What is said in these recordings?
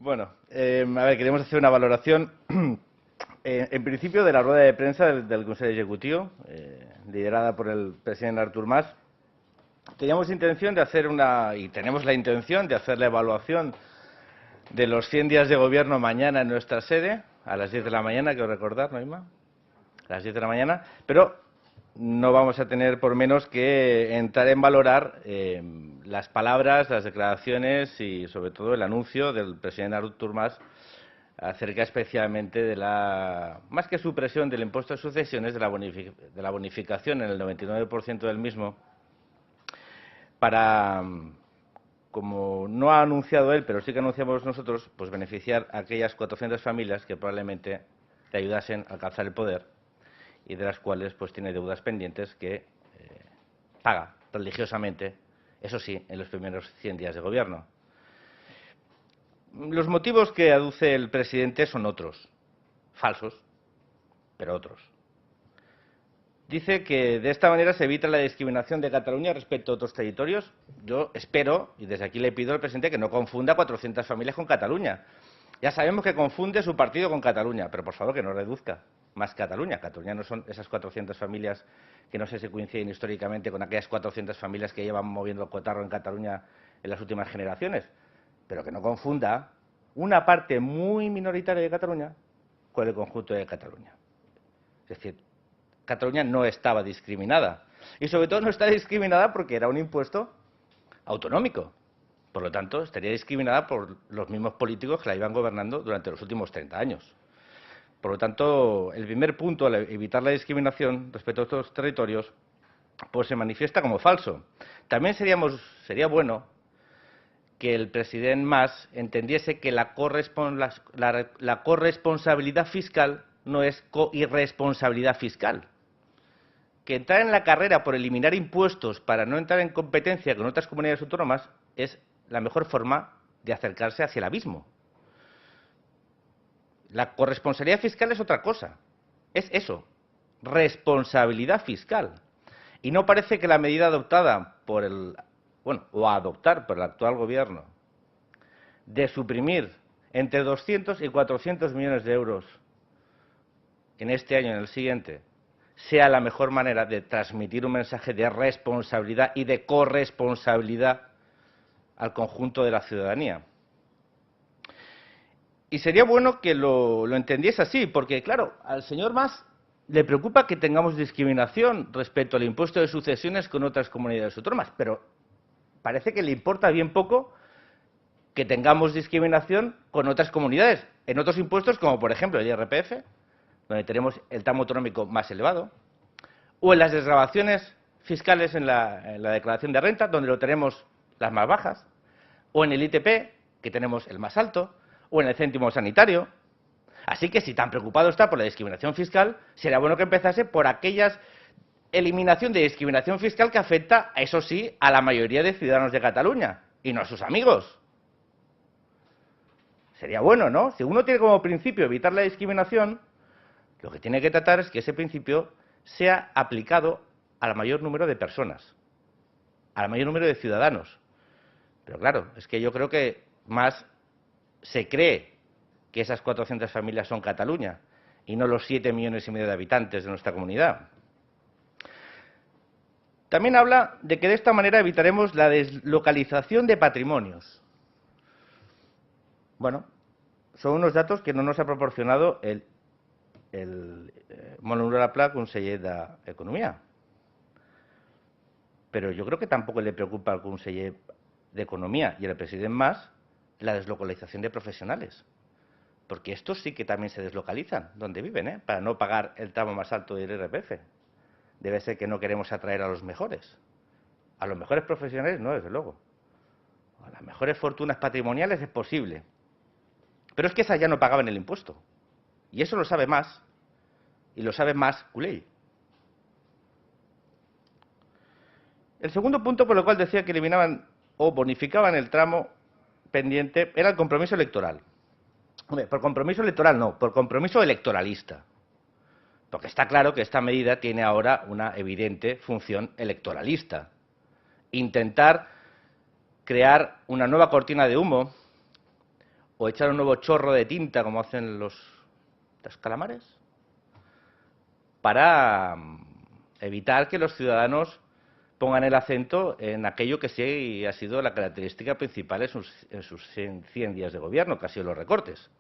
Bueno, a ver, queremos hacer una valoración, en principio, de la rueda de prensa del Consejo Ejecutivo, liderada por el presidente Artur Mas. Teníamos intención de hacer y tenemos la intención de hacer la evaluación de los 100 días de gobierno mañana en nuestra sede, a las 10 de la mañana, quiero recordar, ¿no, Inma? A las 10 de la mañana, pero no vamos a tener por menos que entrar en valorar las palabras, las declaraciones y, sobre todo, el anuncio del presidente Artur Mas acerca especialmente de más que supresión del impuesto de sucesiones, de la bonificación en el 99% del mismo, para, como no ha anunciado él, pero sí que anunciamos nosotros, pues beneficiar a aquellas 400 familias que probablemente le ayudasen a alcanzar el poder y de las cuales pues tiene deudas pendientes que paga religiosamente, eso sí, en los primeros 100 días de gobierno. Los motivos que aduce el presidente son otros, falsos, pero otros. Dice que de esta manera se evita la discriminación de Cataluña respecto a otros territorios. Yo espero, y desde aquí le pido al presidente, que no confunda 400 familias con Cataluña. Ya sabemos que confunde su partido con Cataluña, pero por favor que no reduzca más Cataluña. Cataluña no son esas 400 familias que no sé si coinciden históricamente con aquellas 400 familias que llevan moviendo el cotarro en Cataluña en las últimas generaciones. Pero que no confunda una parte muy minoritaria de Cataluña con el conjunto de Cataluña. Es decir, Cataluña no estaba discriminada. Y sobre todo no está discriminada porque era un impuesto autonómico. Por lo tanto, estaría discriminada por los mismos políticos que la iban gobernando durante los últimos 30 años. Por lo tanto, el primer punto, al evitar la discriminación respecto a estos territorios, pues se manifiesta como falso. También sería bueno que el presidente Mas entendiese que la corresponsabilidad fiscal no es coirresponsabilidad fiscal. Que entrar en la carrera por eliminar impuestos para no entrar en competencia con otras comunidades autónomas es la mejor forma de acercarse hacia el abismo. La corresponsabilidad fiscal es otra cosa. Es eso, responsabilidad fiscal. Y no parece que la medida adoptada por o a adoptar por el actual gobierno, de suprimir entre 200 y 400 millones de euros en este año y en el siguiente, sea la mejor manera de transmitir un mensaje de responsabilidad y de corresponsabilidad al conjunto de la ciudadanía. Y sería bueno que lo entendiese así, porque, claro, al señor Mas le preocupa que tengamos discriminación respecto al impuesto de sucesiones con otras comunidades autónomas, pero parece que le importa bien poco que tengamos discriminación con otras comunidades, en otros impuestos, como por ejemplo el IRPF, donde tenemos el tramo autonómico más elevado, o en las desgravaciones fiscales en la declaración de renta, donde lo tenemos las más bajas, o en el ITP, que tenemos el más alto, o en el céntimo sanitario. Así que si tan preocupado está por la discriminación fiscal, será bueno que empezase por aquellas eliminación de discriminación fiscal que afecta, eso sí, a la mayoría de ciudadanos de Cataluña y no a sus amigos. Sería bueno, ¿no? Si uno tiene como principio evitar la discriminación, lo que tiene que tratar es que ese principio sea aplicado al mayor número de personas, al mayor número de ciudadanos. Pero claro, es que yo creo que más se cree que esas 400 familias son Cataluña y no los 7,5 millones de habitantes de nuestra comunidad. También habla de que de esta manera evitaremos la deslocalización de patrimonios. Bueno, son unos datos que no nos ha proporcionado el molt honorable conseller d'Economia. Pero yo creo que tampoco le preocupa al conseller de Economía y al presidente Mas la deslocalización de profesionales. Porque estos sí que también se deslocalizan donde viven, para no pagar el tramo más alto del IRPF. Debe ser que no queremos atraer a los mejores. A los mejores profesionales no, desde luego. A las mejores fortunas patrimoniales es posible. Pero es que esas ya no pagaban el impuesto. Y eso lo sabe Mas. Y lo sabe Mas Colell. El segundo punto por el cual decía que eliminaban o bonificaban el tramo pendiente era el compromiso electoral. Hombre, por compromiso electoral no, por compromiso electoralista. Porque está claro que esta medida tiene ahora una evidente función electoralista. Intentar crear una nueva cortina de humo o echar un nuevo chorro de tinta, como hacen los calamares, para evitar que los ciudadanos pongan el acento en aquello que sí ha sido la característica principal en sus 100 días de gobierno, que ha sido los recortes.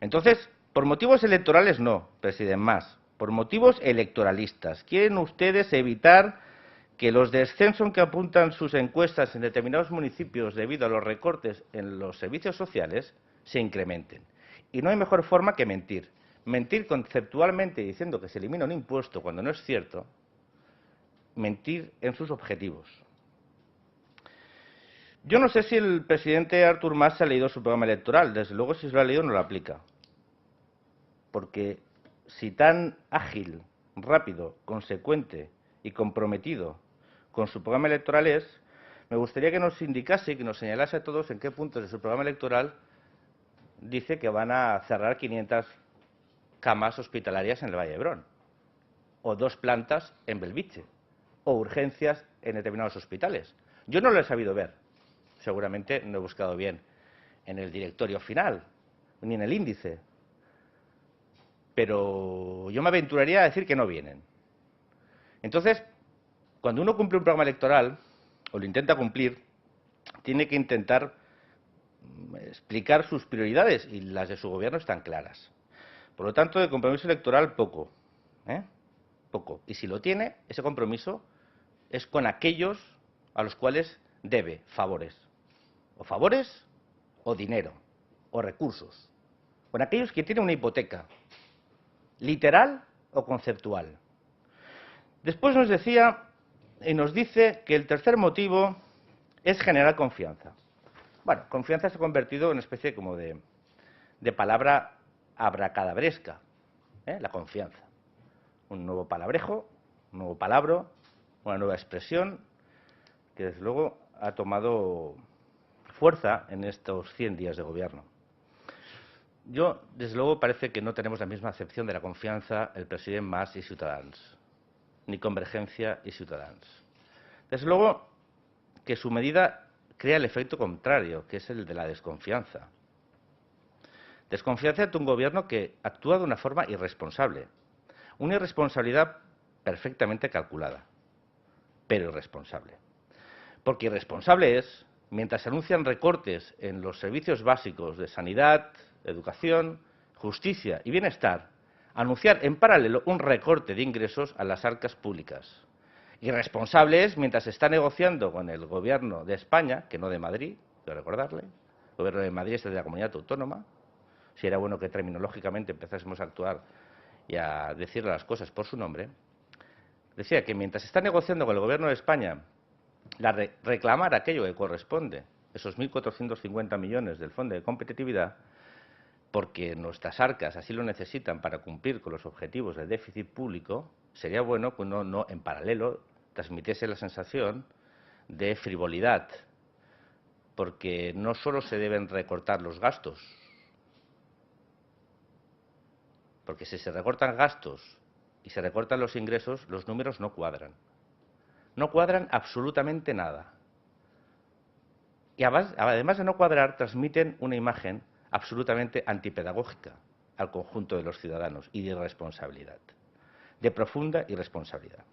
Entonces, por motivos electorales no, presiden más. Por motivos electoralistas. Quieren ustedes evitar que los descensos que apuntan sus encuestas en determinados municipios debido a los recortes en los servicios sociales se incrementen. Y no hay mejor forma que mentir. Mentir conceptualmente diciendo que se elimina un impuesto cuando no es cierto. Mentir en sus objetivos. Yo no sé si el presidente Artur Mas se ha leído su programa electoral. Desde luego, si se lo ha leído, no lo aplica. Porque si tan ágil, rápido, consecuente y comprometido con su programa electoral es, me gustaría que nos indicase y que nos señalase a todos en qué puntos de su programa electoral dice que van a cerrar 500 camas hospitalarias en el Valle de Hebrón, o 2 plantas en Belviche, o urgencias en determinados hospitales. Yo no lo he sabido ver. Seguramente no he buscado bien en el directorio final, ni en el índice. Pero yo me aventuraría a decir que no vienen. Entonces, cuando uno cumple un programa electoral, o lo intenta cumplir, tiene que intentar explicar sus prioridades, y las de su gobierno están claras. Por lo tanto, de compromiso electoral, poco. Poco. Y si lo tiene, ese compromiso es con aquellos a los cuales debe favores. O favores, o dinero, o recursos. Con aquellos que tienen una hipoteca, literal o conceptual. Después nos decía y nos dice que el tercer motivo es generar confianza. Bueno, confianza se ha convertido en una especie como de palabra abracadabresca, la confianza. Un nuevo palabrejo, un nuevo palabro, una nueva expresión que desde luego ha tomado fuerza en estos 100 días de gobierno. Yo, desde luego, parece que no tenemos la misma acepción de la confianza el president Mas y Ciutadans, ni Convergencia y Ciutadans. Desde luego que su medida crea el efecto contrario, que es el de la desconfianza. Desconfianza ante un gobierno que actúa de una forma irresponsable. Una irresponsabilidad perfectamente calculada, pero irresponsable. Porque irresponsable es, mientras se anuncian recortes en los servicios básicos de sanidad, educación, justicia y bienestar, anunciar en paralelo un recorte de ingresos a las arcas públicas. Irresponsable es mientras se está negociando con el Gobierno de España, que no de Madrid, quiero recordarle, el Gobierno de Madrid es de la comunidad autónoma, si era bueno que terminológicamente empezásemos a actuar y a decir las cosas por su nombre. Decía que mientras se está negociando con el Gobierno de España reclamar aquello que corresponde, esos 1.450 millones del Fondo de Competitividad, porque nuestras arcas así lo necesitan para cumplir con los objetivos del déficit público, sería bueno que uno no, en paralelo, transmitiese la sensación de frivolidad, porque no solo se deben recortar los gastos, porque si se recortan gastos y se recortan los ingresos, los números no cuadran. No cuadran absolutamente nada. Y además de no cuadrar, transmiten una imagen absolutamente antipedagógica al conjunto de los ciudadanos y de irresponsabilidad, de profunda irresponsabilidad.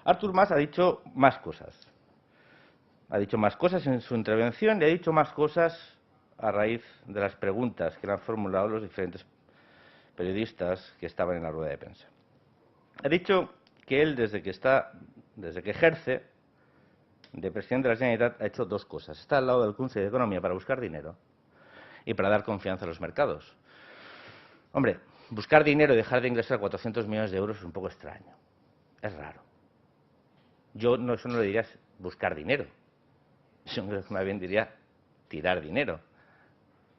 Artur Mas ha dicho más cosas. Ha dicho más cosas en su intervención y ha dicho más cosas a raíz de las preguntas que le han formulado los diferentes periodistas que estaban en la rueda de prensa. Ha dicho que él, desde que ejerce de presidente de la Generalitat, ha hecho 2 cosas. Está al lado del Consejo de Economía para buscar dinero y para dar confianza a los mercados. Hombre, buscar dinero y dejar de ingresar 400 millones de euros es un poco extraño. Es raro. Yo eso no le diría buscar dinero. Yo más bien diría tirar dinero.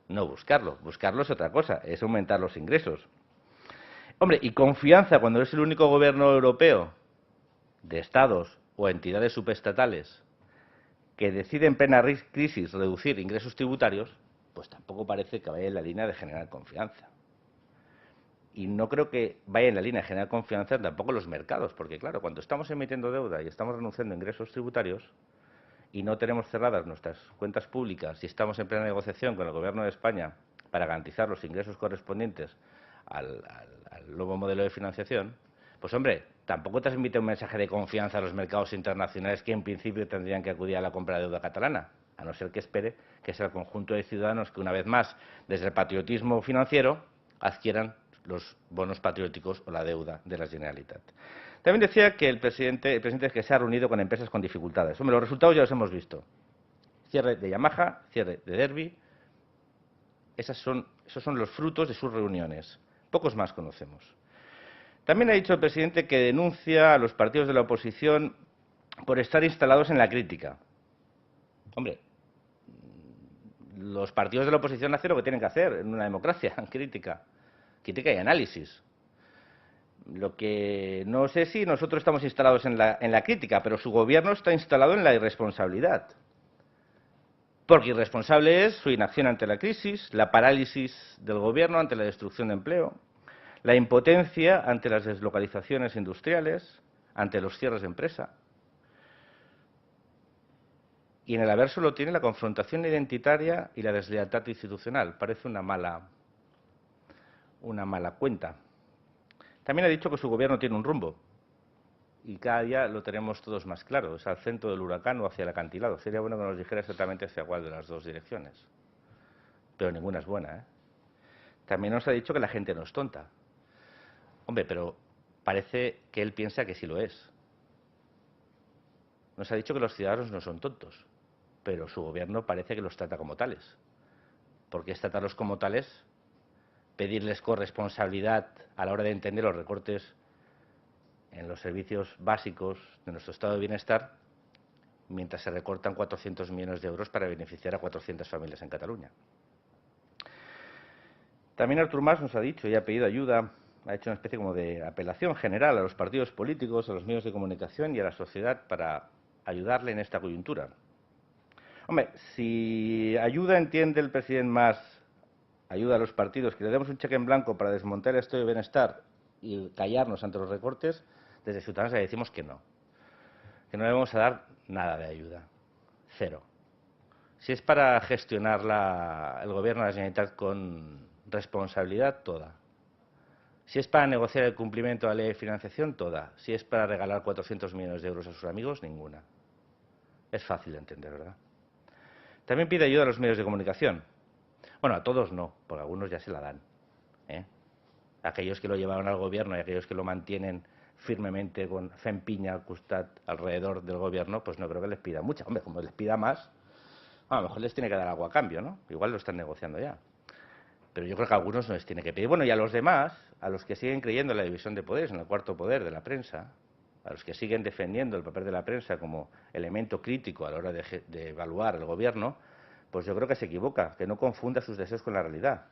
No buscarlo. Buscarlo es otra cosa, es aumentar los ingresos. Hombre, y confianza cuando es el único gobierno europeo de estados o entidades subestatales que decide en plena crisis reducir ingresos tributarios, pues tampoco parece que vaya en la línea de generar confianza. Y no creo que vaya en la línea de generar confianza tampoco los mercados, porque claro, cuando estamos emitiendo deuda y estamos renunciando a ingresos tributarios, y no tenemos cerradas nuestras cuentas públicas y estamos en plena negociación con el Gobierno de España para garantizar los ingresos correspondientes al nuevo modelo de financiación, pues hombre, tampoco transmite un mensaje de confianza a los mercados internacionales que en principio tendrían que acudir a la compra de deuda catalana, a no ser que espere que sea el conjunto de ciudadanos que una vez más, desde el patriotismo financiero, adquieran los bonos patrióticos o la deuda de la Generalitat. También decía que el presidente es que se ha reunido con empresas con dificultades. Hombre, los resultados ya los hemos visto. Cierre de Yamaha, cierre de Derbi. Esos son los frutos de sus reuniones. Pocos más conocemos. También ha dicho el presidente que denuncia a los partidos de la oposición por estar instalados en la crítica. Hombre, los partidos de la oposición hacen lo que tienen que hacer en una democracia, crítica y análisis. Lo que no sé si nosotros estamos instalados en la crítica, pero su gobierno está instalado en la irresponsabilidad. Porque irresponsable es su inacción ante la crisis, la parálisis del gobierno ante la destrucción de empleo, la impotencia ante las deslocalizaciones industriales, ante los cierres de empresa. Y en el haber solo tiene la confrontación identitaria y la deslealtad institucional. Parece una mala cuenta. También ha dicho que su gobierno tiene un rumbo. Y cada día lo tenemos todos más claro. Es al centro del huracán o hacia el acantilado. Sería bueno que nos dijera exactamente hacia cuál de las dos direcciones. Pero ninguna es buena, ¿eh? También nos ha dicho que la gente no es tonta. Hombre, pero parece que él piensa que sí lo es. Nos ha dicho que los ciudadanos no son tontos, pero su gobierno parece que los trata como tales. ¿Por qué es tratarlos como tales? Pedirles corresponsabilidad a la hora de entender los recortes en los servicios básicos de nuestro estado de bienestar, mientras se recortan 400 millones de euros para beneficiar a 400 familias en Cataluña. También Artur Mas nos ha dicho y ha pedido ayuda, ha hecho una especie como de apelación general a los partidos políticos, a los medios de comunicación y a la sociedad para ayudarle en esta coyuntura. Hombre, si ayuda entiende el presidente Mas, ayuda a los partidos, que le demos un cheque en blanco para desmontar el estado de bienestar y callarnos ante los recortes, desde Ciudadanos le decimos que no le vamos a dar nada de ayuda, cero. Si es para gestionar el gobierno de la Generalitat con responsabilidad, toda. Si es para negociar el cumplimiento de la ley de financiación, toda. Si es para regalar 400 millones de euros a sus amigos, ninguna. Es fácil de entender, ¿verdad? También pide ayuda a los medios de comunicación. Bueno, a todos no, porque algunos ya se la dan, ¿eh? Aquellos que lo llevaron al gobierno y aquellos que lo mantienen firmemente con fe en piña al costat alrededor del gobierno, pues no creo que les pida mucha. Hombre, como les pida más, a lo mejor les tiene que dar algo a cambio, ¿no? Igual lo están negociando ya. Pero yo creo que a algunos no les tiene que pedir. Bueno, y a los demás, a los que siguen creyendo en la división de poderes, en el cuarto poder de la prensa, a los que siguen defendiendo el papel de la prensa como elemento crítico a la hora de evaluar el gobierno, pues yo creo que se equivoca, que no confunda sus deseos con la realidad.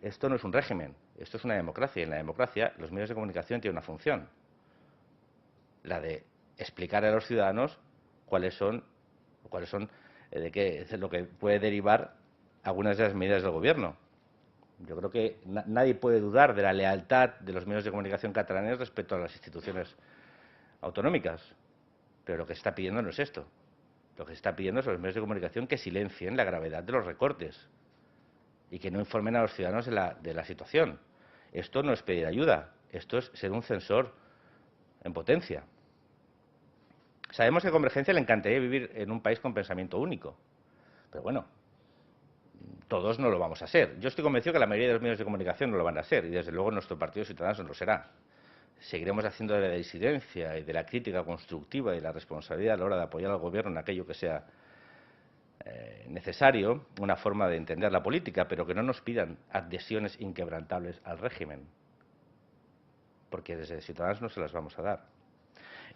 Esto no es un régimen, esto es una democracia, y en la democracia los medios de comunicación tienen una función, la de explicar a los ciudadanos cuáles son de qué es lo que puede derivar algunas de las medidas del gobierno. Yo creo que nadie puede dudar de la lealtad de los medios de comunicación catalanes respecto a las instituciones autonómicas, pero lo que se está pidiendo no es esto. Lo que se está pidiendo es a los medios de comunicación que silencien la gravedad de los recortes y que no informen a los ciudadanos de la situación. Esto no es pedir ayuda, esto es ser un censor en potencia. Sabemos que a Convergencia le encantaría vivir en un país con pensamiento único, pero bueno, todos no lo vamos a ser. Yo estoy convencido que la mayoría de los medios de comunicación no lo van a ser, y desde luego nuestro partido Ciudadanos no lo será. Seguiremos haciendo de la disidencia y de la crítica constructiva y de la responsabilidad a la hora de apoyar al gobierno en aquello que sea necesario, una forma de entender la política, pero que no nos pidan adhesiones inquebrantables al régimen, porque desde Ciudadanos no se las vamos a dar.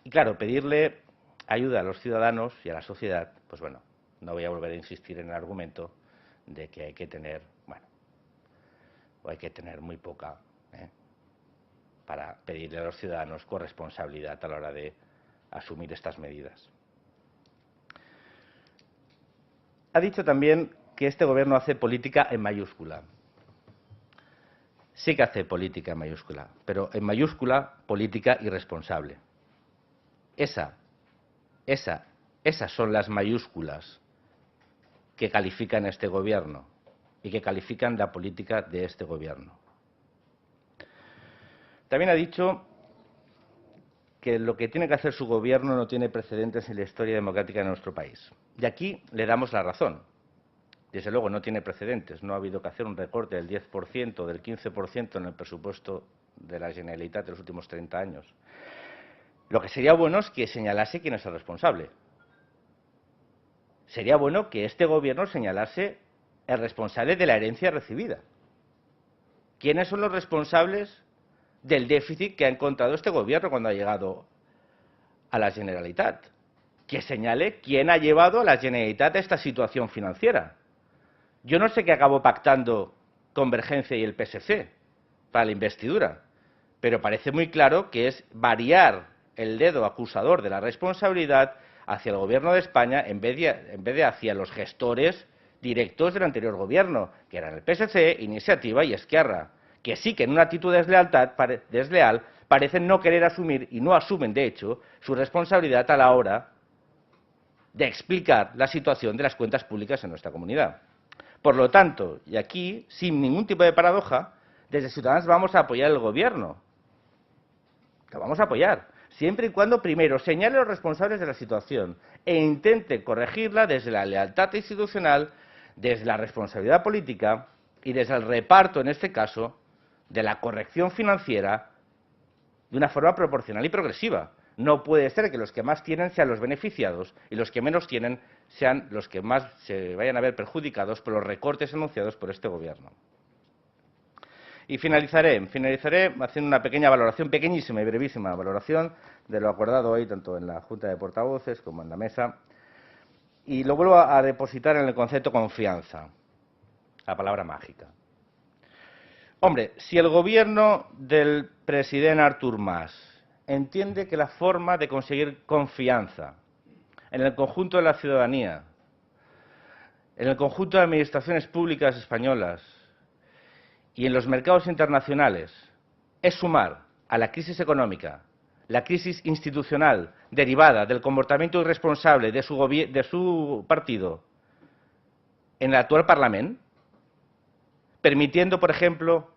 Y claro, pedirle ayuda a los ciudadanos y a la sociedad, pues bueno, no voy a volver a insistir en el argumento de que hay que tener, bueno, o hay que tener muy poca, para pedirle a los ciudadanos corresponsabilidad a la hora de asumir estas medidas. Ha dicho también que este gobierno hace política en mayúscula. Sí que hace política en mayúscula, pero en mayúscula política irresponsable. Esa Esas son las mayúsculas que califican este gobierno y que califican la política de este gobierno. También ha dicho que lo que tiene que hacer su gobierno no tiene precedentes en la historia democrática de nuestro país. Y aquí le damos la razón. Desde luego no tiene precedentes. No ha habido que hacer un recorte del 10%, del 15% en el presupuesto de la Generalitat de los últimos 30 años. Lo que sería bueno es que señalase quién es el responsable. Sería bueno que este gobierno señalase el responsable de la herencia recibida. ¿Quiénes son los responsables del déficit que ha encontrado este gobierno cuando ha llegado a la Generalitat? Que señale quién ha llevado a la Generalitat a esta situación financiera. Yo no sé qué acabó pactando Convergencia y el PSC para la investidura, pero parece muy claro que es variar el dedo acusador de la responsabilidad hacia el Gobierno de España en vez de hacia los gestores directos del anterior gobierno, que eran el PSC, Iniciativa y Esquerra, que sí que en una actitud desleal parecen no querer asumir, y no asumen, de hecho, su responsabilidad a la hora de explicar la situación de las cuentas públicas en nuestra comunidad. Por lo tanto, y aquí, sin ningún tipo de paradoja, desde Ciudadanos vamos a apoyar el Gobierno. Lo vamos a apoyar, siempre y cuando primero señale a los responsables de la situación e intente corregirla desde la lealtad institucional, desde la responsabilidad política y desde el reparto, en este caso, de la corrección financiera de una forma proporcional y progresiva. No puede ser que los que más tienen sean los beneficiados y los que menos tienen sean los que más se vayan a ver perjudicados por los recortes anunciados por este Gobierno. Y finalizaré haciendo una pequeña valoración, pequeñísima y brevísima valoración de lo acordado hoy, tanto en la Junta de Portavoces como en la mesa. Y lo vuelvo a depositar en el concepto confianza, la palabra mágica. Hombre, si el Gobierno del presidente Artur Mas entiende que la forma de conseguir confianza en el conjunto de la ciudadanía, en el conjunto de administraciones públicas españolas y en los mercados internacionales es sumar a la crisis económica, la crisis institucional derivada del comportamiento irresponsable de su partido en el actual Parlamento, permitiendo, por ejemplo,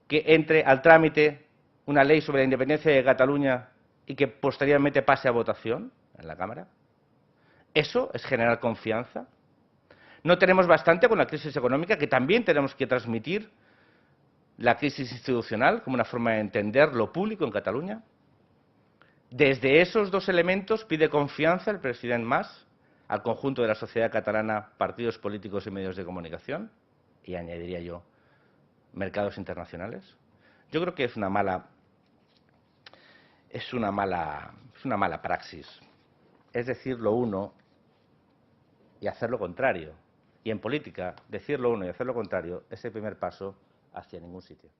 que entre al trámite una ley sobre la independencia de Cataluña y que posteriormente pase a votación en la Cámara. ¿Eso es generar confianza? ¿No tenemos bastante con la crisis económica, que también tenemos que transmitir la crisis institucional como una forma de entender lo público en Cataluña? Desde esos dos elementos pide confianza el presidente Mas al conjunto de la sociedad catalana, partidos políticos y medios de comunicación, y añadiría yo, mercados internacionales. Yo creo que es una mala praxis. Es decir lo uno y hacer lo contrario. Y en política, decir lo uno y hacer lo contrario es el primer paso hacia ningún sitio.